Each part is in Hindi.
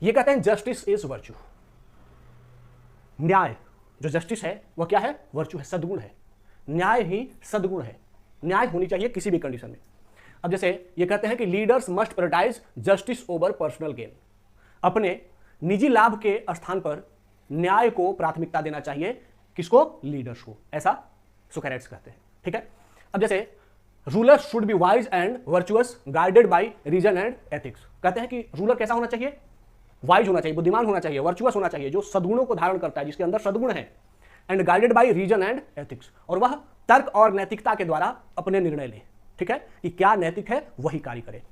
ये कहते हैं जस्टिस इज वर्च्यू। न्याय, जो जस्टिस है वह क्या है? वर्च्यू है, सद्गुण है। न्याय ही सद्गुण है। न्याय होनी चाहिए किसी भी कंडीशन में। अब जैसे ये कहते हैं कि leaders must prioritize justice over personal gain. अपने निजी लाभ के स्थान पर न्याय को प्राथमिकता देना चाहिए। किसको? लीडर्स को। ऐसा सोक्रेटिस कहते हैं। ठीक है। अब जैसे rulers should be wise and virtuous guided by reason and ethics. कहते हैं कि रूलर कैसा होना चाहिए? वाइज होना चाहिए, बुद्धिमान होना चाहिए, वर्चुअस होना चाहिए, जो सद्गुणों को धारण करता है, जिसके अंदर सद्गुण है, and guided by reason and ethics, और वह तर्क और नैतिकता के द्वारा अपने निर्णय ले। ठीक है, कि क्या नैतिक है वही कार्य करे।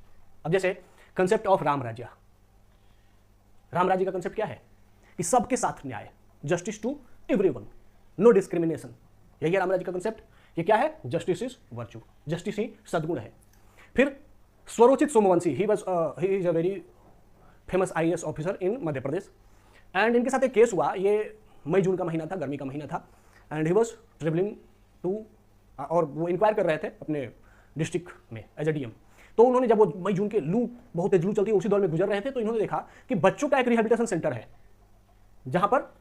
अब जैसे कंसेप्ट ऑफ राम राज्य। राम राज्य का कंसेप्ट क्या है? कि सबके साथ न्याय, justice to everyone, no discrimination. यही है राम राज्य का कंसेप्ट। ये क्या है? जस्टिस इज वर्च्यू, जस्टिस ही सद्गुण है। फिर Swarochit Somvanshi, he is a very famous IAS officer in Madhya Pradesh, and इनके साथ एक केस हुआ। ये मई जून का महीना था, गर्मी का महीना था, and he was travelling to, और वो इंक्वायर कर रहे थे अपने डिस्ट्रिक्ट में एज ए DM। तो उन्होंने, जब वो मई जून के लू, बहुत तेज लू चलती है, उसी दौर में गुजर रहे थे, तो इन्होंने देखा कि बच्चों का एक रिहेबिलिटेशन सेंटर है जहां पर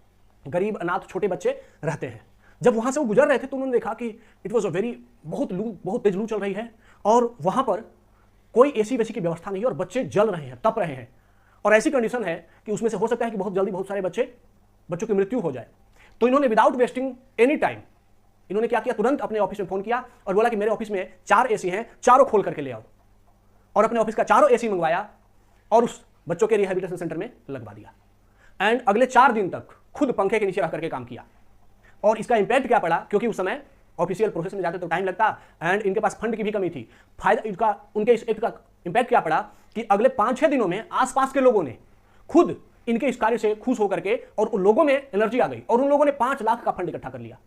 गरीब अनाथ छोटे बच्चे रहते हैं। जब वहां से वो गुजर रहे थे तो उन्होंने देखा कि इट वॉज अ वेरी, बहुत तेज लू चल रही है, और वहां पर कोई AC वेसी की व्यवस्था नहीं है, और बच्चे जल रहे हैं, तप रहे हैं, और ऐसी कंडीशन है कि उसमें से हो सकता है कि बहुत जल्दी बहुत सारे बच्चों की मृत्यु हो जाए। तो इन्होंने विदाउट वेस्टिंग एनी टाइम, इन्होंने क्या किया? तुरंत अपने ऑफिस में फोन किया और बोला कि मेरे ऑफिस में 4 AC हैं, चारों खोल करके ले आओ, और अपने ऑफिस का चारों AC मंगवाया और उस बच्चों के रिहेबिलिटेशन सेंटर में लगवा दिया। एंड अगले 4 दिन तक खुद पंखे के नीचे रह करके काम किया। और इसका इंपैक्ट क्या पड़ा? क्योंकि उस समय ऑफिशियल प्रोसेस में जाते तो टाइम लगता, एंड इनके पास फंड की भी कमी थी। फायदा इसका, उनके इस एक्ट का इंपैक्ट क्या पड़ा कि अगले 5-6 दिनों में आसपास के लोगों ने खुद इनके इस कार्य से खुश होकर के, और उन लोगों में एनर्जी आ गई, और उन लोगों ने 5 लाख का फंड इकट्ठा कर लिया,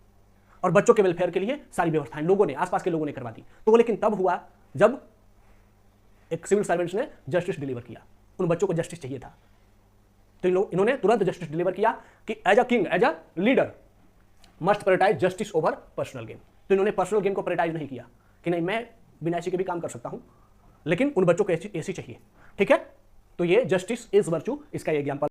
और बच्चों के वेलफेयर के लिए सारी व्यवस्थाएं लोगों ने, आसपास के लोगों ने करवा दी। तो वो लेकिन तब हुआ जब एक सिविल सर्वेंट्स ने जस्टिस डिलीवर किया। उन बच्चों को जस्टिस चाहिए था, तो इन्होंने तुरंत जस्टिस डिलीवर किया कि as a king, as a leader must prioritize justice over personal gain. तो इन्होंने पर्सनल गेन को प्रायोरिटाइज नहीं किया कि नहीं, मैं बिना AC के भी काम कर सकता हूं, लेकिन उन बच्चों को AC चाहिए। ठीक है, तो ये जस्टिस इज वर्च्यू, इसका एग्जांपल